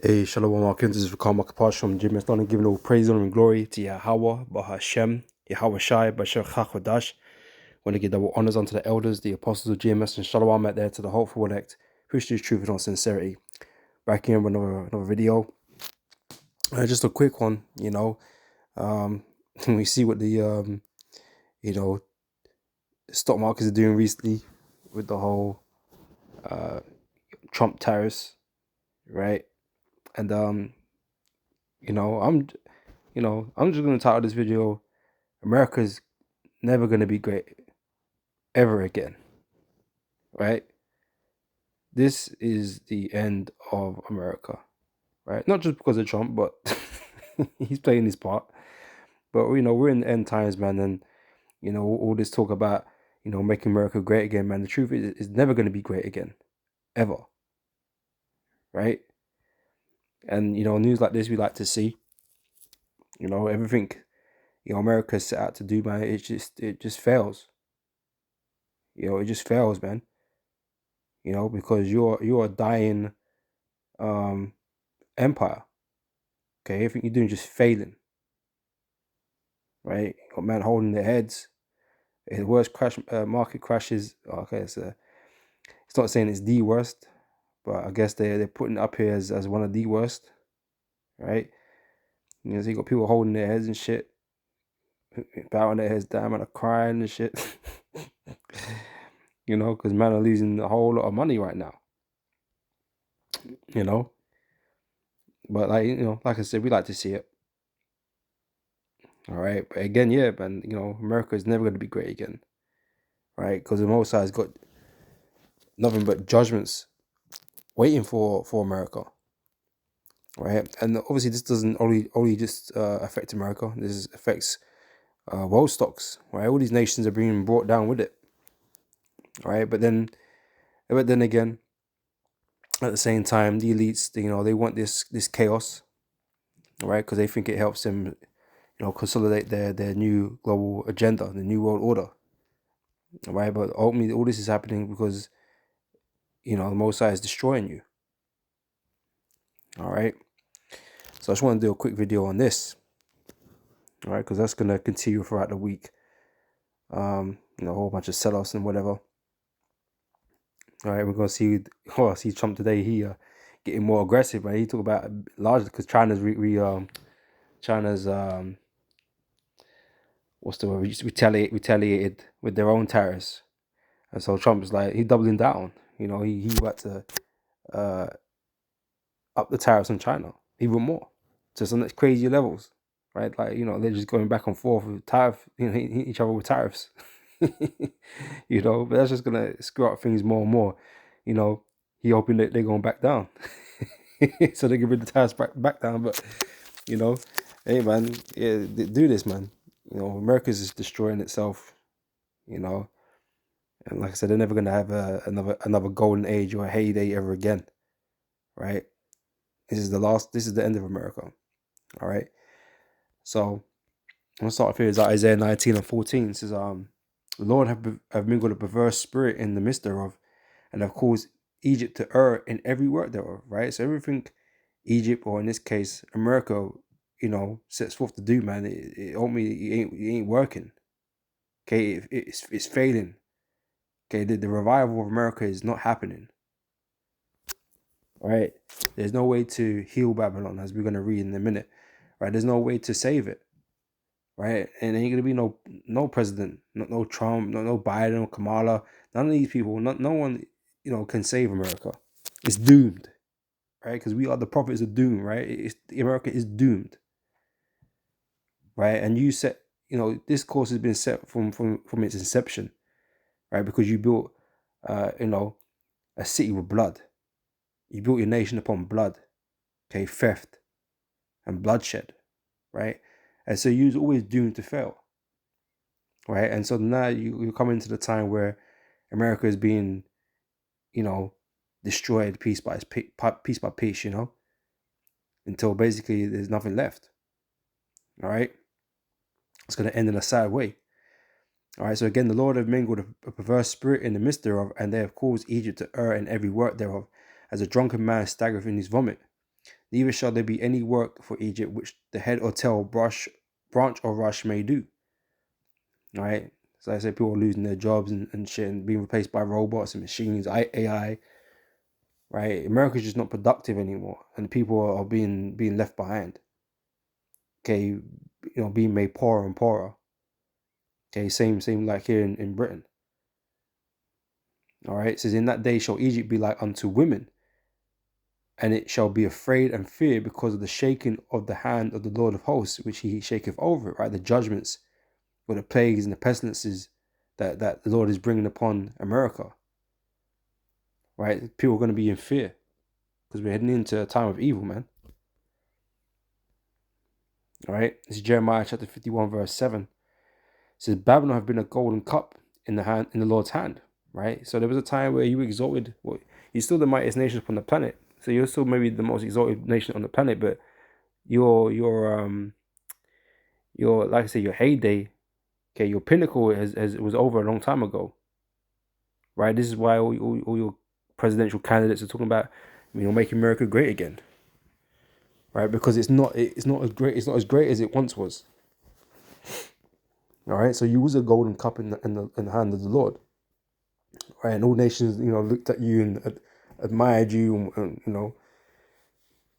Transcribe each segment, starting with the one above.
Hey, Shalom Alaikum. This is Rakam Makapash from Jim Eston, giving all praise, honor, and glory to Yahweh, Bahashem, Yahweh Shai, Bashar Chachodash. Want to give double honors unto the elders, the apostles of GMS, and Shalom out there to the hopeful elect, who choose truth and all sincerity. Back here with another video. Just a quick one, we see what the stock markets are doing recently with the whole Trump tariffs, right? And I'm just gonna title this video, America's never gonna be great ever again, right? This is the end of America, right? Not just because of Trump, but he's playing his part. But we're in the end times, man, and all this talk about making America great again, man. The truth is, it's never going to be great again, ever, right? And news like this we like to see. Everything America's set out to do, man. It just fails. It just fails, man. Because you're a dying empire. Okay, everything you're doing just failing. Right? You got man holding their heads. The worst market crashes. Okay, it's not saying it's the worst, but I guess they're putting it up here as one of the worst. Right? So you got people holding their heads and shit, bowing their heads down and crying and shit. Because man are losing a whole lot of money right now. But like I said, we like to see it. All right, but again, yeah, man, America is never going to be great again, right? Because the Most High has got nothing but judgments waiting for America, right? And obviously, this doesn't only just affect America. This affects world stocks, right? All these nations are being brought down with it, right? But then again, at the same time, the elites, they want this chaos, right? Because they think it helps them, consolidate their new global agenda, the new world order, right? But ultimately, all this is happening because the Most High is destroying you. All right. So I just want to do a quick video on this. All right, because that's gonna continue throughout the week. A whole bunch of sell-offs and whatever. All right, we're gonna see. Oh, I see Trump today. He getting more aggressive, man. He talk about largely because China's China's what's the word? Retaliated with their own tariffs, and so Trump's like he doubling down. He about to up the tariffs on China even more to some crazy levels, right? Like they're just going back and forth with hitting each other with tariffs. But that's just gonna screw up things more and more. He hoping that they're going back down, so they can bring the tariffs back down. But hey man, yeah, do this, man. America's just destroying itself. And like I said, they're never gonna have another golden age or a heyday ever again, right? This is the end of America. All right. So I'm gonna start off here. Is Isaiah 19:14. It says, "The Lord have mingled a perverse spirit in the midst thereof, and have caused Egypt to err in every work thereof." Right. So everything Egypt, or in this case America, sets forth to do, man, it ain't working. Okay, it's failing. Okay, the revival of America is not happening. Right. There's no way to heal Babylon, as we're gonna read in a minute. Right. There's no way to save it. Right, and ain't gonna be no president, no Trump, no Biden, no Kamala. None of these people, no one, can save America. It's doomed, right? Because we are the prophets of doom, right? America is doomed, right? And you set, this course has been set from its inception, right? Because you built, a city with blood. You built your nation upon blood, okay, theft and bloodshed, right? And so you're always doomed to fail. Right, and so now you come into the time where America is being, destroyed piece by piece, until basically there's nothing left. All right, it's going to end in a sad way. All right, so again, the Lord have mingled a perverse spirit in the midst thereof, and they have caused Egypt to err in every work thereof, as a drunken man staggereth in his vomit. neither shall there be any work for Egypt which the head or tail, branch or rush may do. Right? So I say people are losing their jobs and shit and being replaced by robots and machines, AI. Right? America's just not productive anymore, and people are being left behind. Okay, being made poorer and poorer. Okay, same like here in Britain. All right, it says, in that day shall Egypt be like unto women, and it shall be afraid and fear because of the shaking of the hand of the Lord of hosts, which he shaketh over it, right? The judgments or the plagues and the pestilences that the Lord is bringing upon America, right? People are going to be in fear because we're heading into a time of evil, man. All right, this is Jeremiah chapter 51, verse 7. It says, Babylon have been a golden cup in the Lord's hand, right? So there was a time where you exalted, well, you're still the mightiest nation upon the planet. So you're still maybe the most exalted nation on the planet, but your like I say, your heyday, okay, your pinnacle was over a long time ago, right? This is why all your presidential candidates are talking about, making America great again, right? Because it's not as great as it once was. All right, so you was a golden cup in the hand of the Lord, right? And all nations, looked at you and admired you, and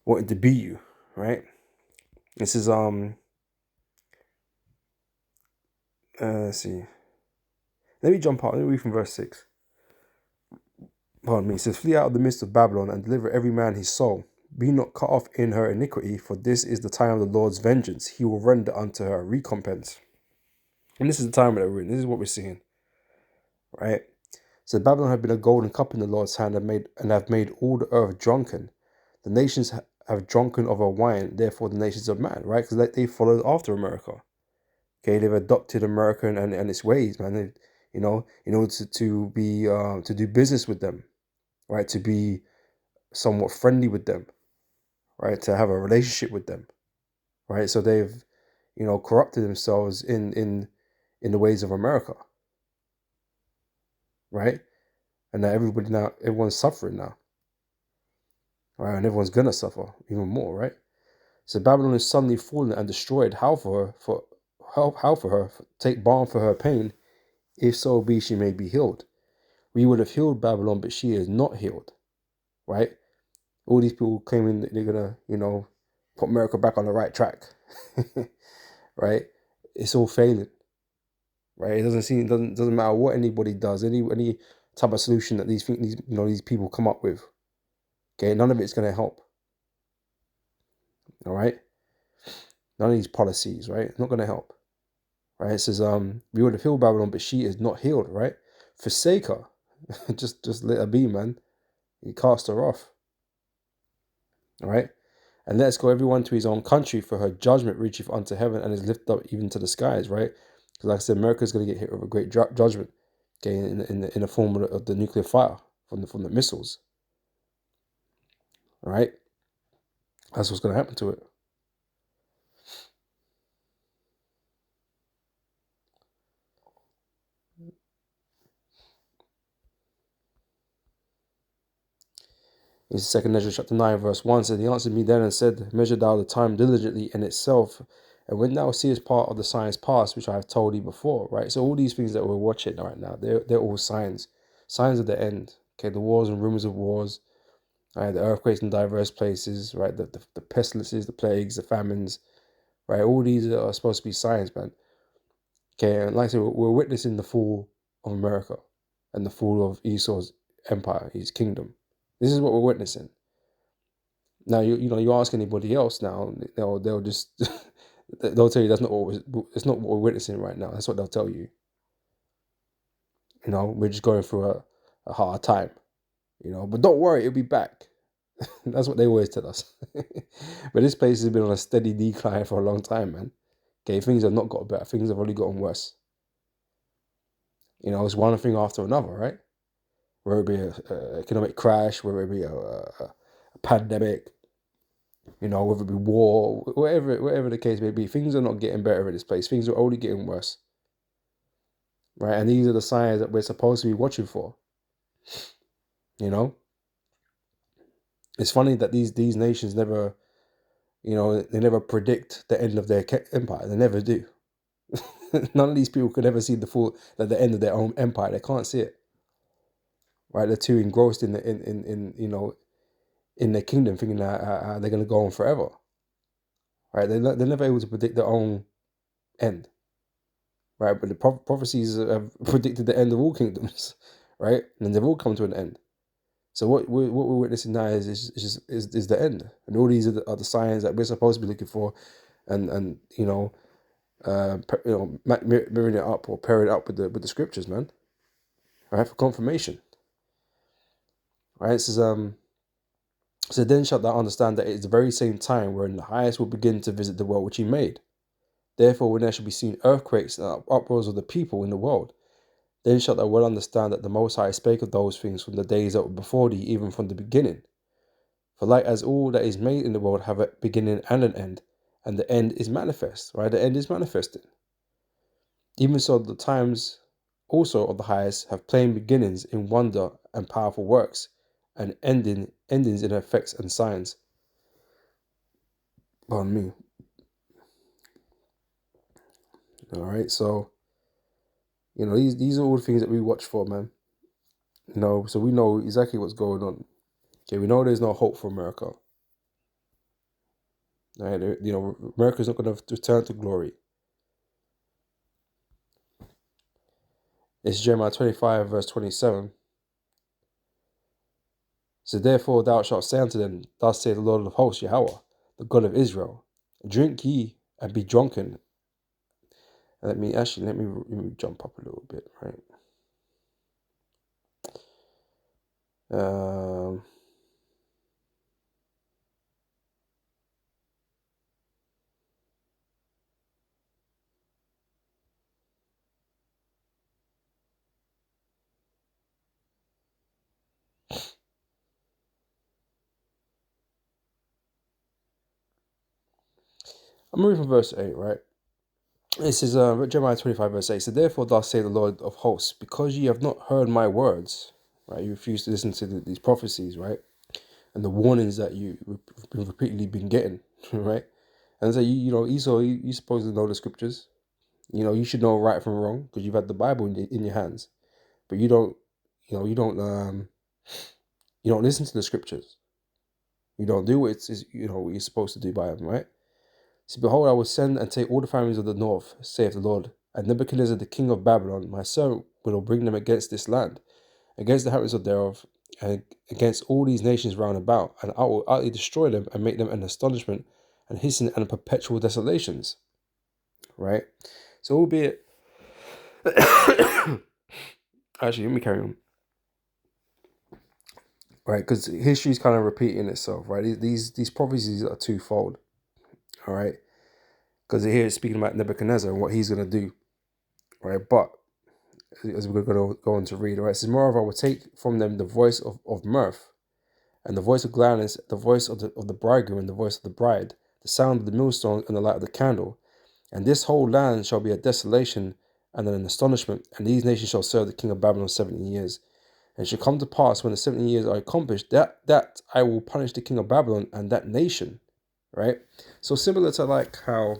wanted to be you, right? This is let's see. Let me jump out. Let me read from verse 6. Pardon me. It says, flee out of the midst of Babylon and deliver every man his soul. Be not cut off in her iniquity, for this is the time of the Lord's vengeance. He will render unto her recompense. And this is the time that we're in. This is what we're seeing, right? So Babylon had been a golden cup in the Lord's hand and have made all the earth drunken. The nations have drunken of her wine, therefore the nations of man, right? Because they followed after America. Okay, they've adopted America and its ways, man. They, in order to be to do business with them, right? To be somewhat friendly with them, right? To have a relationship with them, right? So they've, corrupted themselves in the ways of America, right? And now everyone's suffering now, right? And everyone's gonna suffer even more, right? So Babylon is suddenly fallen and destroyed. How for her? Take balm for her pain, if so be she may be healed. We would have healed Babylon, but she is not healed, right? All these people claiming that they're gonna, put America back on the right track, right? It's all failing, right? It doesn't matter what anybody does, any type of solution that these people come up with. Okay, none of it's gonna help. All right, none of these policies, right? It's not gonna help, right? It says, we would have healed Babylon, but she is not healed, right? Forsake her, just let her be, man. You cast her off. All right. And let us go everyone to his own country, for her judgment reacheth unto heaven and is lifted up even to the skies, right? Because like I said, America is going to get hit with a great judgment, okay, in the form of the nuclear fire from the missiles. All right, that's what's going to happen to it. It's 2 Ezra chapter 9, verse 1 says, he answered me then and said, measure thou the time diligently in itself, and when thou seest part of the signs past, which I have told thee before, right? So all these things that we're watching right now, they're all signs of the end. Okay, the wars and rumors of wars, right? The earthquakes in diverse places, right? The pestilences, the plagues, the famines, right? All these are supposed to be signs, man. Okay, and like I said, we're witnessing the fall of America and the fall of Esau's empire, his kingdom. This is what we're witnessing. Now, you ask anybody else now, they'll just they'll tell you it's not what we're witnessing right now. That's what they'll tell you. We're just going through a hard time. But don't worry, it'll be back. That's what they always tell us. But this place has been on a steady decline for a long time, man. Okay, things have not got better. Things have only gotten worse. It's one thing after another, right? Whether it be a economic crash, whether it be a pandemic, whether it be war, whatever the case may be, things are not getting better in this place. Things are only getting worse, right? And these are the signs that we're supposed to be watching for, It's funny that these nations never, they never predict the end of their empire. They never do. None of these people could ever see the end of their own empire. They can't see it. Right? They're too engrossed in the in their kingdom, thinking that they're going to go on forever. Right? They're never able to predict their own end. Right? But the prophecies have predicted the end of all kingdoms. Right? And they've all come to an end. So what we're witnessing now is the end, and all these are the signs that we're supposed to be looking for, and mirroring it up or pairing it up with the scriptures, man. Right, for confirmation. Right, it says so then shalt thou understand that it is the very same time wherein the highest will begin to visit the world which he made. Therefore, when there shall be seen earthquakes and uproars of the people in the world, then shalt thou well understand that the Most High spake of those things from the days that were before thee, even from the beginning. For like as all that is made in the world have a beginning and an end, and the end is manifest, right? The end is manifested. Even so, the times also of the highest have plain beginnings in wonder and powerful works, and endings in effects and signs. Pardon me. All right, so these are all the things that we watch for, man. So we know exactly what's going on. Okay, we know there's no hope for America. Right, America's not going to return to glory. It's Jeremiah 25, verse 27. So therefore thou shalt say unto them, thus saith the Lord of hosts, Yahweh, the God of Israel, drink ye and be drunken. Let me jump up a little bit, right? I'm reading from verse 8, right? This is Jeremiah 25, verse 8. So therefore thus say the Lord of hosts, because ye have not heard my words, right? You refuse to listen to these prophecies, right? And the warnings that you've repeatedly been getting, right? And so Esau, you supposed to know the scriptures. You should know right from wrong because you've had the Bible in your hands, but you don't listen to the scriptures. You don't do what what you're supposed to do by them, right? So behold, I will send and take all the families of the north, saith the Lord, and Nebuchadnezzar the king of Babylon, my servant, will bring them against this land, against the inhabitants thereof, and against all these nations round about, and I will utterly destroy them and make them an astonishment and hissing and perpetual desolations. Right? So albeit actually, let me carry on. Right, because history is kind of repeating itself, right? These prophecies are twofold. All right, because here it's speaking about Nebuchadnezzar and what he's going to do, right? But as we're going to go on to read, right, it says, moreover, I will take from them the voice of mirth, and the voice of gladness, the voice of the bridegroom, and the voice of the bride, the sound of the millstone, and the light of the candle. And this whole land shall be a desolation and an astonishment, and these nations shall serve the king of Babylon 70 years. And it shall come to pass when the 70 years are accomplished that I will punish the king of Babylon and that nation. Right? So similar to like how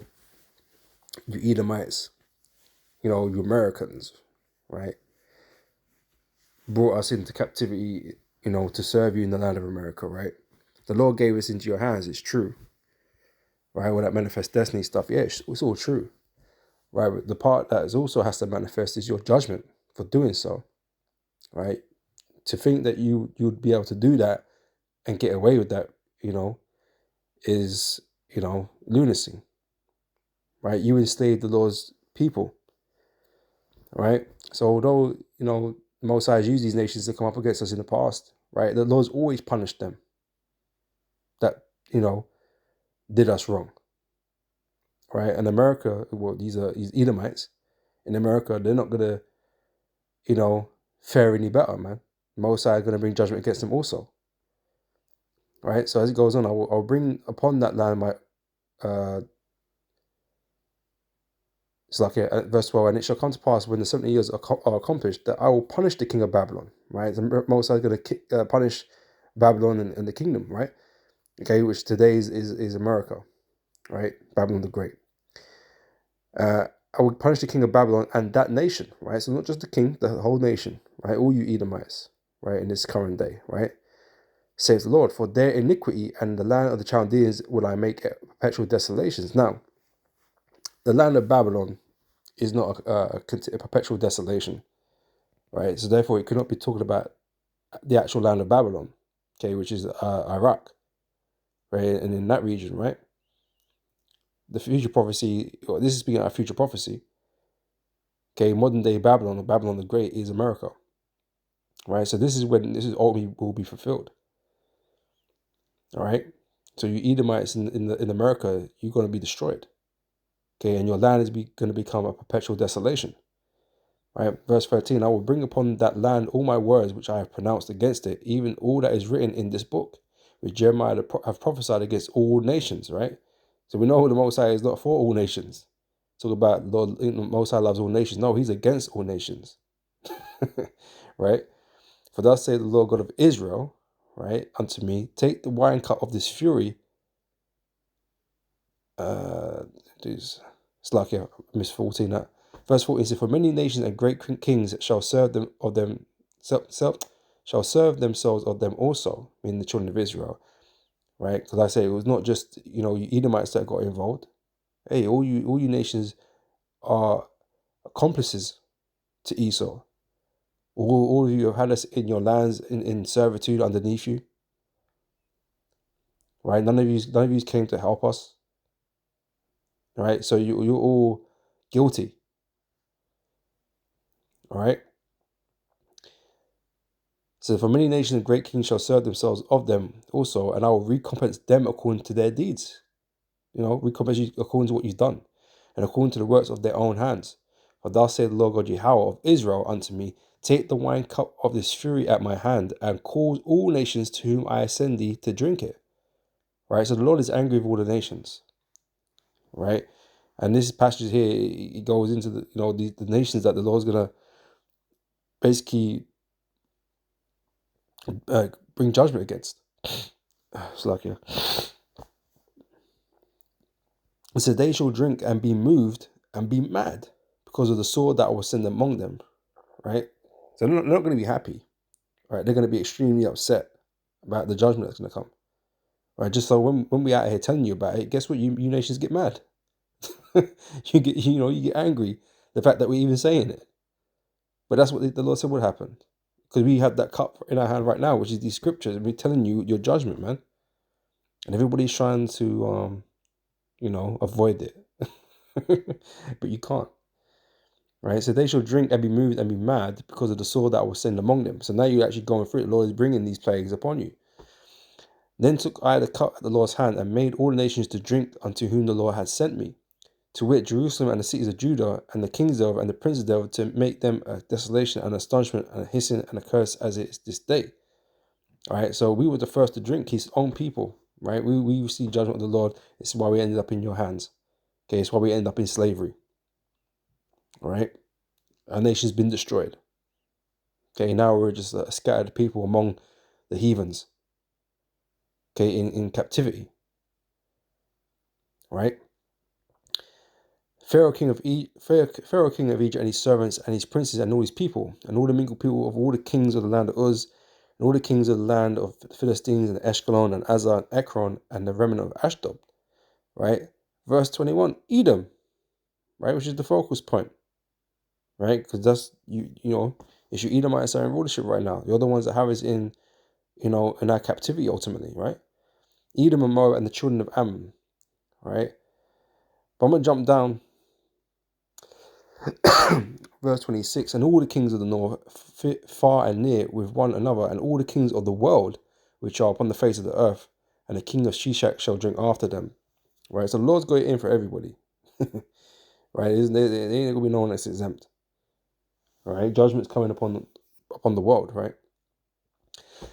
you Edomites, you Americans, right, brought us into captivity, to serve you in the land of America, right? The Lord gave us into your hands, it's true. Right? With that manifest destiny stuff, yeah, it's all true. Right? But the part that also has to manifest is your judgment for doing so. Right? To think that you'd be able to do that and get away with that, is, lunacy. Right? You enslaved the Lord's people. Right? So although, Most High has used these nations to come up against us in the past, right? The Lord's always punished them that, did us wrong. Right? And America, well, these Edomites in America, they're not gonna, fare any better, man. Most High are gonna bring judgment against them also. Right? So as it goes on, I'll bring upon that land my it's like verse 12, and it shall come to pass when the 70 years are accomplished that I will punish the king of Babylon. Right? The Most High is going to punish Babylon and the kingdom, right? Okay, which today is America, right? Babylon the Great. I would punish the king of Babylon and that nation, right? So not just the king, the whole nation, right? All you Edomites, right? In this current day, right? Says the Lord, for their iniquity and the land of the Chaldeans will I make perpetual desolations. Now, the land of Babylon is not a perpetual desolation, right? So therefore, it could not be talking about the actual land of Babylon, okay, which is Iraq, right? And in that region, right? The future prophecy, this is speaking of future prophecy, okay, modern day Babylon, or Babylon the Great, is America, right? So this is when this is all will be fulfilled, all right? So you Edomites in America, you're going to be destroyed, okay, and your land is going to become a perpetual desolation, right? Verse 13, I will bring upon that land all my words which I have pronounced against it, even all that is written in this book, which Jeremiah have prophesied against all nations, right? So we know the Most High is not for all nations. Talk about Lord, the Most High loves all nations. No, he's against all nations, right? For thus saith the Lord God of Israel, right, unto me, take the wine cup of this fury. It's like, yeah, miss 14 that. Verse 14 says, for many nations and great kings shall serve them of them shall serve themselves of them also, meaning the children of Israel, right? Because I say it was not just, you Edomites that got involved. Hey, all you nations are accomplices to Esau. All of you have had us in your lands in servitude underneath you, right? None of you came to help us, right? So you're all guilty, all right? So for many nations and great kings shall serve themselves of them also, and I will recompense them according to their deeds. Recompense you according to what you've done, and according to the works of their own hands. For thus saith the Lord God Yahweh of Israel unto me, take the wine cup of this fury at my hand, and cause all nations to whom I send thee to drink it. Right? So the Lord is angry with all the nations. Right? And this passage here, it goes into the nations that the Lord's gonna basically bring judgment against. It's like, yeah. It says, they shall drink and be moved and be mad because of the sword that I will send among them. Right? So they're not going to be happy. Right? They're going to be extremely upset about the judgment that's going to come. Right? Just so when we out here telling you about it, guess what? You nations get mad. you get angry. The fact that we're even saying it. But that's what the Lord said would happen. Because we have that cup in our hand right now, which is these scriptures, and we're telling you your judgment, man. And everybody's trying to, avoid it. But you can't. Right? So they shall drink and be moved and be mad because of the sword that I will send among them. So now you're actually going through it. The Lord is bringing these plagues upon you. Then took I the cup at the Lord's hand and made all the nations to drink unto whom the Lord had sent me, to wit, Jerusalem and the cities of Judah and the kings thereof and the princes thereof, to make them a desolation and astonishment and a hissing and a curse as it is this day. All right, so we were the first to drink, his own people, right? We received judgment of the Lord. This is why we ended up in your hands. Okay, it's why we ended up in slavery. All right, our nation's been destroyed. Okay, now we're just a scattered people among the heathens. Okay, in captivity. Right? Pharaoh king of Egypt and his servants and his princes and all his people and all the mingled people of all the kings of the land of Uz and all the kings of the land of the Philistines and Ashkelon and Azar and Ekron and the remnant of Ashdod. Right? Verse 21, Edom, right, which is the focus point. Right? Because that's it's your Edomites are in rulership right now. You're the ones that have us in our captivity ultimately, right? Edom and Moab and the children of Ammon. Right? But I'm gonna jump down. Verse 26, and all the kings of the north, far and near, with one another, and all the kings of the world, which are upon the face of the earth, and the king of Shishak shall drink after them. Right, so the Lord's got it in for everybody. Right, there ain't gonna be no one that's exempt. Right, judgment's coming upon the world. Right.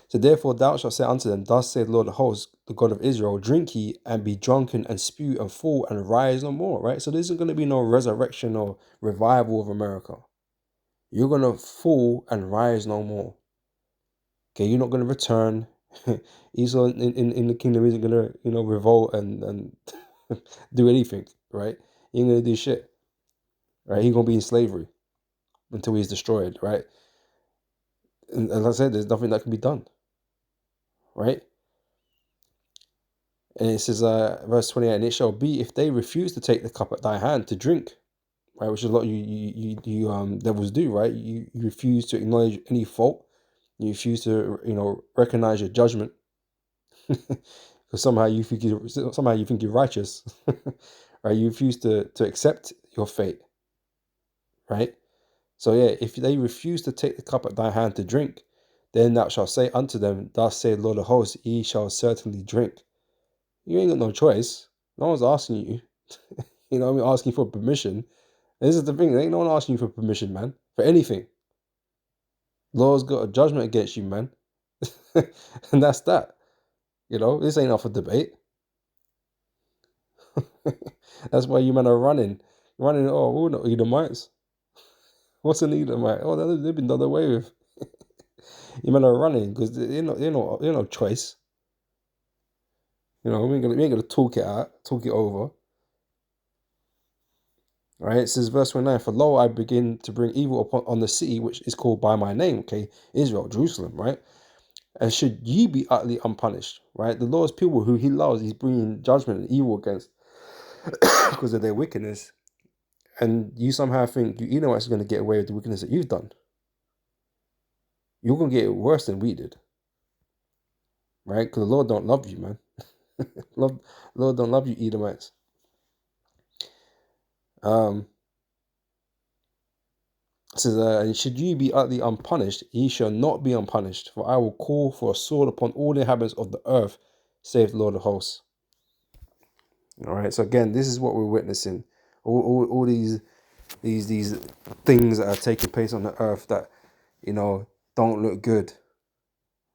So therefore thou shalt say unto them, thus saith the Lord of hosts, the God of Israel, drink ye and be drunken and spew and fall and rise no more. Right, so there isn't going to be no resurrection or revival of America. You're going to fall and rise no more. Okay, you're not going to return. Esau in the kingdom isn't gonna, revolt and do anything, right? He ain't gonna do shit, right? He's gonna be in slavery until he's destroyed, right? And as I said, there's nothing that can be done, right? And it says, verse 28, and it shall be if they refuse to take the cup at thy hand to drink, right? Which is a lot you devils do, right? You refuse to acknowledge any fault. You refuse to, recognize your judgment, because somehow you think you're righteous, right? You refuse to accept your fate, right? So yeah, if they refuse to take the cup at thy hand to drink, then thou shalt say unto them, thus saith Lord of hosts, ye shall certainly drink. You ain't got no choice. No one's asking you. Asking for permission. And this is the thing, there ain't no one asking you for permission, man. For anything. Lord's got a judgment against you, man. And that's that. This ain't up for debate. That's why you men are running. Oh, we're not Edomites. What's an Edomite? Oh, they've been done away with. You men are running because they're no choice. We ain't gonna talk it out, talk it over. All right, it says verse 29, for lo, I begin to bring evil on the city which is called by my name, okay, Israel, Jerusalem, right? And should ye be utterly unpunished, right? The Lord's people who he loves, he's bringing judgment and evil against because of their wickedness. And you somehow think you know what's going to get away with the wickedness that you've done. You're going to get it worse than we did, right? Because the Lord don't love you, man. Lord don't love you, Edomites. It says, and should you be utterly unpunished, ye shall not be unpunished, for I will call for a sword upon all the inhabitants of the earth, saith the Lord of hosts. All right, so again, this is what we're witnessing. All these things that are taking place on the earth that, don't look good,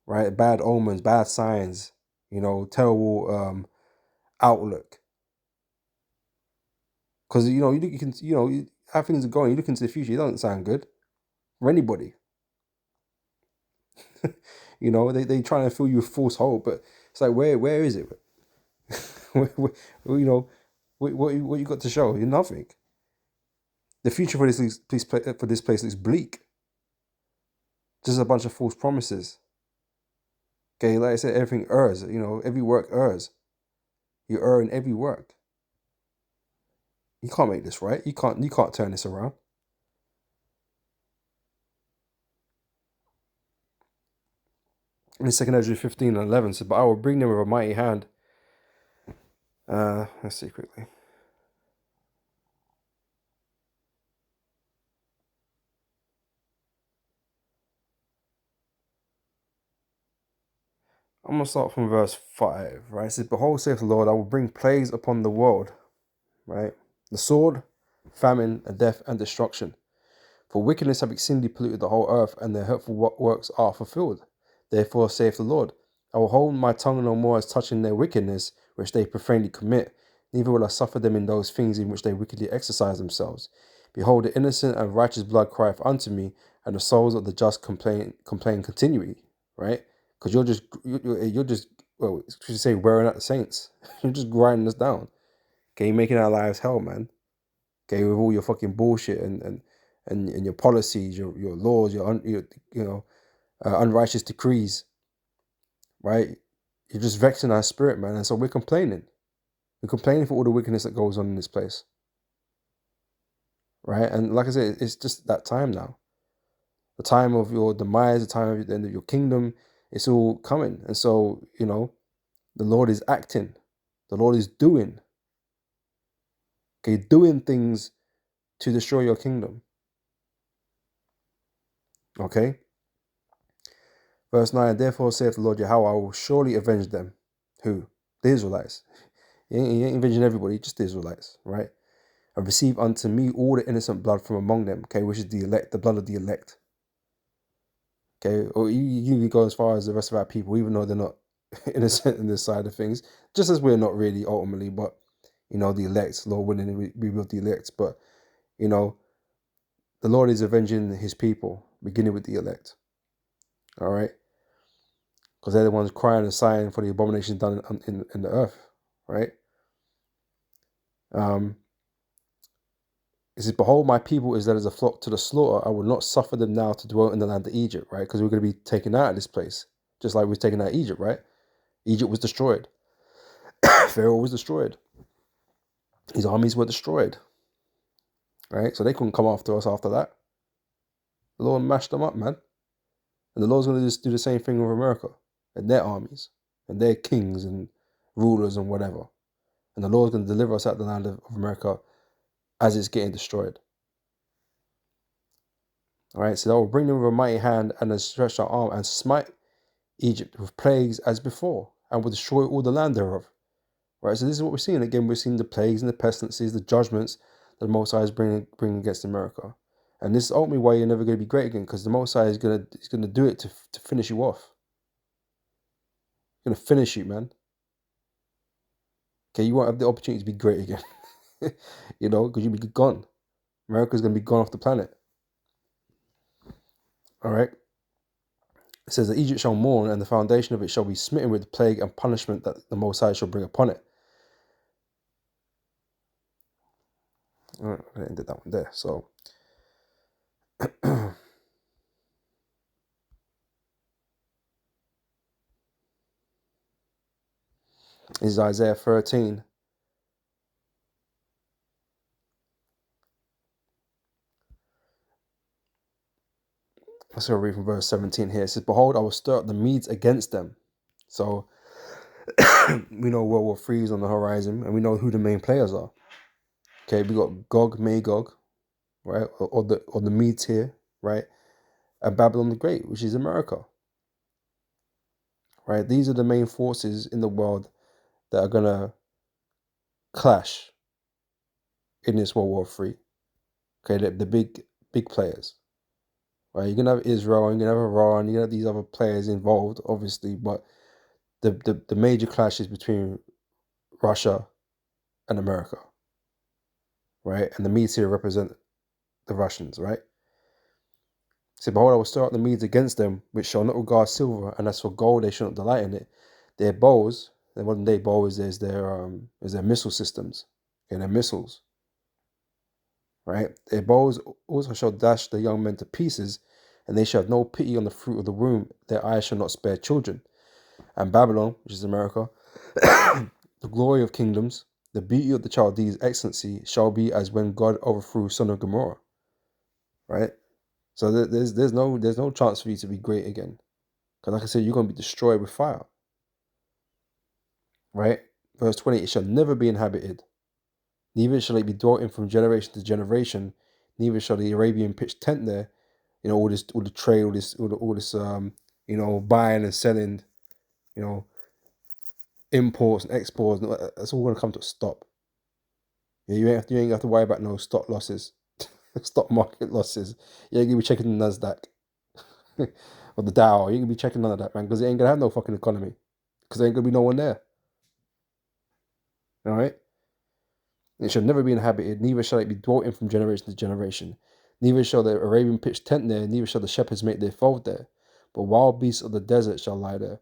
right? Bad omens, bad signs, terrible outlook. Because, you can, how things are going, you look into the future, it doesn't sound good for anybody. They trying to fill you with false hope, but it's like, where is it? what you got to show? You're nothing. The future for this place looks bleak. Just a bunch of false promises. Okay, like I said, everything errs. Every work errs. You err in every work. You can't make this right. You can't turn this around. In 2 Ezra 15:11 says, but I will bring them with a mighty hand. Let's see quickly. I'm going to start from verse 5, right? It says, behold, saith the Lord, I will bring plagues upon the world, right? The sword, famine, and death, and destruction. For wickedness have exceedingly polluted the whole earth, and their hurtful works are fulfilled. Therefore saith the Lord, I will hold my tongue no more as touching their wickedness, which they profanely commit, neither will I suffer them in those things in which they wickedly exercise themselves. Behold, the innocent and righteous blood crieth unto me, and the souls of the just complain continually, right? Because you're just, well, should say wearing out the saints. You're just grinding us down. Okay, you're making our lives hell, man. Okay, with all your fucking bullshit and your policies, your laws, your unrighteous decrees, right? You're just vexing our spirit, man. And so we're complaining. We're complaining for all the wickedness that goes on in this place, right? And like I said, it's just that time now. The time of your demise, the time of the end of your kingdom, it's all coming. And so, the Lord is acting. The Lord is doing. Okay, doing things to destroy your kingdom. Okay? Verse 9, therefore saith the Lord Yahweh, I will surely avenge them. Who? The Israelites. He ain't avenging everybody, just the Israelites, right? And receive unto me all the innocent blood from among them, okay, which is the elect, the blood of the elect. Okay, or you can go as far as the rest of our people, even though they're not innocent in this side of things, just as we're not really ultimately, but the elect, Lord willing, we will the elect, but the Lord is avenging his people, beginning with the elect. All right. because they're the ones crying and sighing for the abominations done in the earth, right? It says, behold, my people is led as a flock to the slaughter. I will not suffer them now to dwell in the land of Egypt, right? Because we're going to be taken out of this place, just like we were taken out of Egypt, right? Egypt was destroyed. Pharaoh was destroyed. His armies were destroyed, right? So they couldn't come after us after that. The Lord mashed them up, man. And the Lord's going to just do the same thing with America and their armies and their kings and rulers and whatever. And the Lord's going to deliver us out of the land of America as it's getting destroyed. All right, so they will bring them with a mighty hand and a stretched out arm and smite Egypt with plagues as before, and will destroy all the land thereof. Right, so this is what we're seeing. Again, we're seeing the plagues and the pestilences, the judgments that the Most High is bringing against America. And this is ultimately why you're never going to be great again, because the Most High is going to do it to finish you off. He's going to finish you, man. Okay, you won't have the opportunity to be great again. You know, because you'll be gone. America's going to be gone off the planet. All right. It says that Egypt shall mourn, and the foundation of it shall be smitten with plague and punishment that the Most High shall bring upon it. All right, I ended that one there. So, this is Isaiah 13. Let's go read from verse 17 here. It says, behold, I will stir up the Medes against them. So, we know World War III is on the horizon, and we know who the main players are. Okay, we got Gog, Magog, right, or the Medes here, right, and Babylon the Great, which is America. Right, these are the main forces in the world that are gonna clash in this World War III. Okay, the big players. Right, you're gonna have Israel, and you're gonna have Iran, you're gonna have these other players involved, obviously, but the major clash is between Russia and America. Right, and the Medes here represent the Russians, right? So behold, I will stir up the Medes against them, which shall not regard silver, and as for gold, they shall not delight in it. Their bows, their modern day bows, is their missile systems, and their missiles. Right, their bows also shall dash the young men to pieces, and they shall have no pity on the fruit of the womb. Their eyes shall not spare children. And Babylon, which is America, the glory of kingdoms, the beauty of the Chaldees' excellency, shall be as when God overthrew Sodom and Gomorrah. Right. So there's no chance for you to be great again, because like I said, you're gonna be destroyed with fire. Right, verse 20: it shall never be inhabited, neither shall it be dwelt in from generation to generation. Neither shall the Arabian pitch tent there. You know, all the trade, all this buying and selling, imports and exports. That's all gonna come to a stop. Yeah, you ain't gonna have to worry about no stock losses, stock market losses. You ain't gonna be checking the Nasdaq or the Dow. You ain't gonna be checking none of that, man, because it ain't gonna have no fucking economy, because there ain't gonna be no one there. All right. It shall never be inhabited, neither shall it be dwelt in from generation to generation. Neither shall the Arabian pitch tent there, neither shall the shepherds make their fold there. But wild beasts of the desert shall lie there,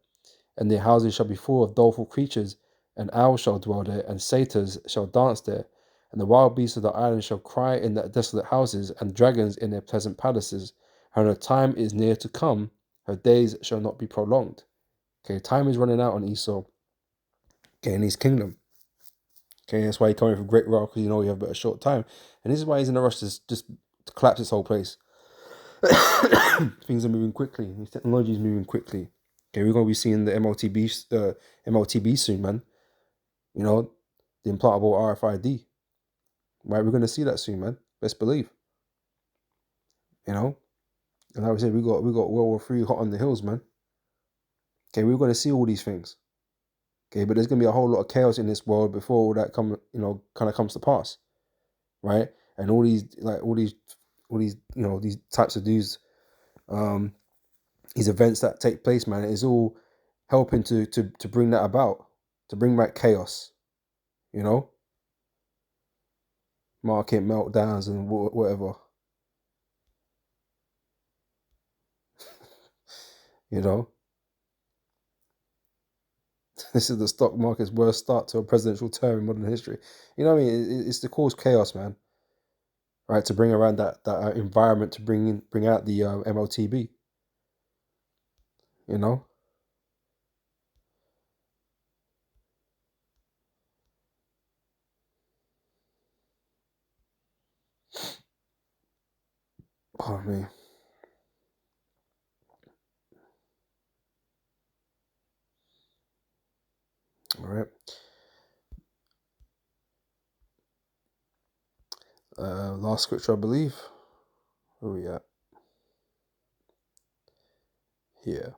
and their houses shall be full of doleful creatures, and owls shall dwell there, and satyrs shall dance there. And the wild beasts of the island shall cry in their desolate houses, and dragons in their pleasant palaces. And her time is near to come, her days shall not be prolonged. Okay, time is running out on Esau, okay, in his kingdom. Okay, that's why he's coming for great wealth, because you have but a short time. And this is why he's in a rush to just collapse this whole place. Things are moving quickly. His technology is moving quickly. Okay, we're going to be seeing the MLTB soon, man. The implantable RFID. Right, we're going to see that soon, man. Best believe. And like I said, we got World War III hot on the hills, man. Okay, we're going to see all these things. Okay, but there's going to be a whole lot of chaos in this world before all that kind of comes to pass, right? And all these these types of these events that take place, man, is all helping to bring that about, to bring back chaos, market meltdowns and whatever, you know. This is the stock market's worst start to a presidential term in modern history. You know what I mean? It's to cause chaos, man. Right, to bring around that environment, to bring out the MLTB. You know. Oh man. All right. Last scripture, I believe. Where we at? Here.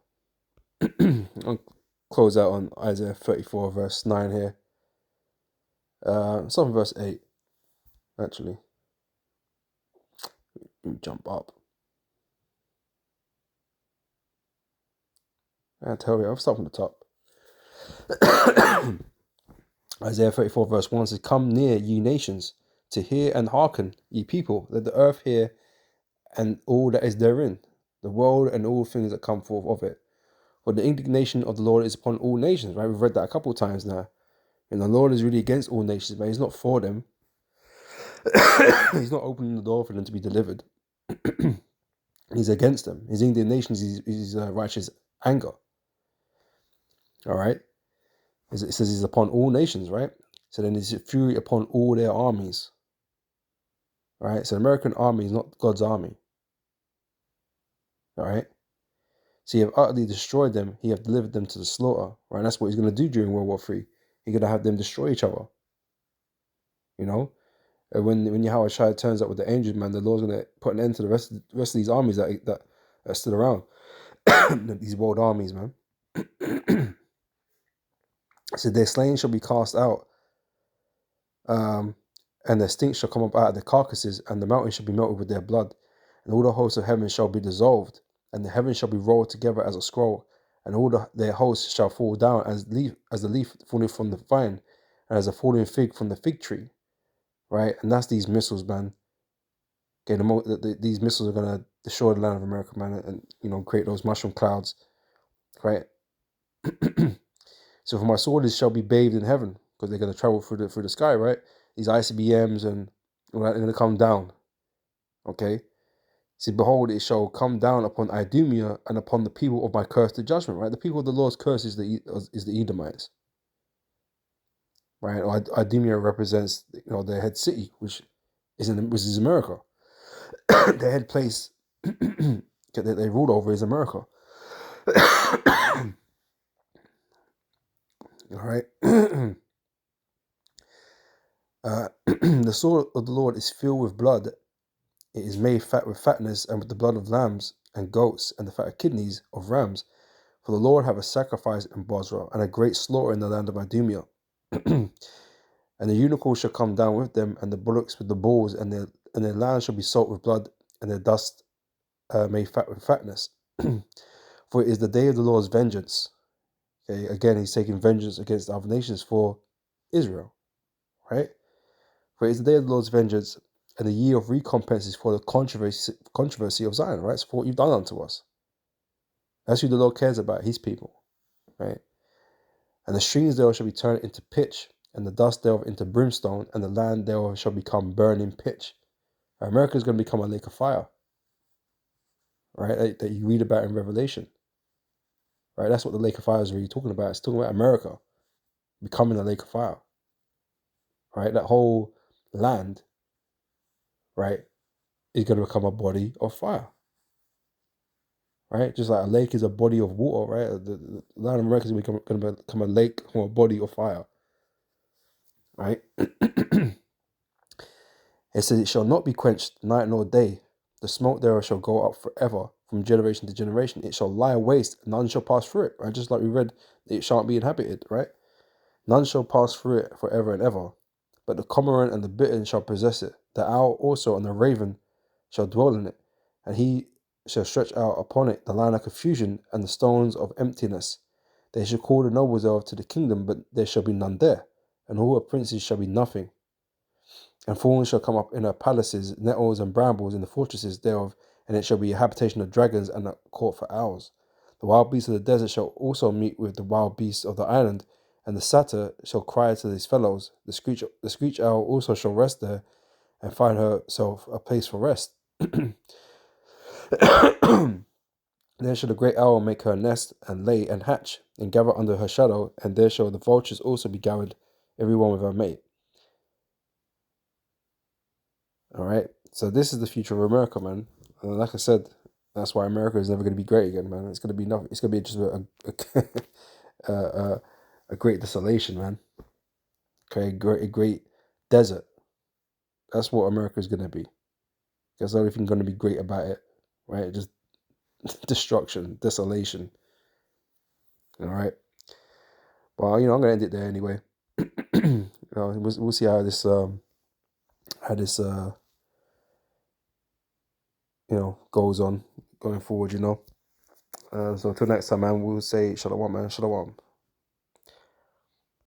I'll close out on Isaiah 34, verse 9 here. Some verse 8, actually. Let me jump up. I tell you, I'll start from the top. Isaiah 34, verse 1 says, "Come near, ye nations, to hear and hearken, ye people, let the earth hear, and all that is therein, the world and all things that come forth of it. For the indignation of the Lord is upon all nations." Right? We've read that a couple of times now. And the Lord is really against all nations, but he's not for them. He's not opening the door for them to be delivered. He's against them. His indignation is righteous anger. All right? It says he's upon all nations, right? So then his fury upon all their armies. All right? So the American army is not God's army. All right? So you have utterly destroyed them. He have delivered them to the slaughter. Right? And that's what he's going to do during World War III. He's going to have them destroy each other. You know? When Yahweh Shai turns up with the angels, man, the Lord's going to put an end to the rest of these armies that stood around. These world armies, man. So their slain shall be cast out, and their stink shall come up out of their carcasses, and the mountains shall be melted with their blood, and all the hosts of heaven shall be dissolved, and the heavens shall be rolled together as a scroll, and all their hosts shall fall down as the leaf falling from the vine, and as a falling fig from the fig tree. Right? And that's these missiles, man. Okay, these missiles are gonna destroy the land of America, man, and create those mushroom clouds, right? So for my soldiers shall be bathed in heaven, because they're gonna travel through the sky, right? These ICBMs and all that, they're gonna come down. Okay. See, behold, it shall come down upon Idumea and upon the people of my curse to judgment, right? The people of the Lord's curse is the Edomites, right? Or Idumea represents their head city, which is America. Their head place that they ruled over is America. All right. The sword of the Lord is filled with blood. It is made fat with fatness, and with the blood of lambs and goats, and the fat of kidneys of rams. For the Lord have a sacrifice in Bozrah, and a great slaughter in the land of Idumea. And the unicorn shall come down with them, and the bullocks with the bulls, and their land shall be salt with blood, and their dust made fat with fatness. For it is the day of the Lord's vengeance. Okay, again, he's taking vengeance against the other nations for Israel, right? For it is the day of the Lord's vengeance, and the year of recompense is for the controversy of Zion, right? It's for what you've done unto us. That's who the Lord cares about, his people, right? And the streams thereof shall be turned into pitch, and the dust thereof into brimstone, and the land thereof shall become burning pitch. America is going to become a lake of fire, right? That you read about in Revelation, right? That's what the lake of fire is really talking about. It's talking about America becoming a lake of fire, right? That whole land, right, is going to become a body of fire, right? Just like a lake is a body of water, right? The land of America is going to become a lake or a body of fire, right? It says, "It shall not be quenched night nor day. The smoke thereof shall go up forever, from generation to generation. It shall lie waste, none shall pass through it." Right? Just like we read, it shan't be inhabited, right? None shall pass through it forever and ever. But the cormorant and the bittern shall possess it. The owl also and the raven shall dwell in it. And he shall stretch out upon it the line of confusion and the stones of emptiness. They shall call the nobles thereof to the kingdom, but there shall be none there. And all her princes shall be nothing. And thorns shall come up in her palaces, nettles and brambles in the fortresses thereof, and it shall be a habitation of dragons and a court for owls. The wild beasts of the desert shall also meet with the wild beasts of the island, and the satyr shall cry to his fellows. The screech owl also shall rest there, and find herself a place for rest. There shall the great owl make her nest, and lay and hatch, and gather under her shadow, and there shall the vultures also be gathered, every one with her mate. All right. So this is the future of America, man. And like I said, that's why America is never going to be great again, man. It's going to be nothing. It's going to be just a great desolation, man. Okay, a great desert. That's what America is going to be. There's not anything going to be great about it, right? Just destruction, desolation. All right. Well, I'm gonna end it there anyway. We'll see how this goes on going forward. So until next time, man, we'll say shalom, man, shalom.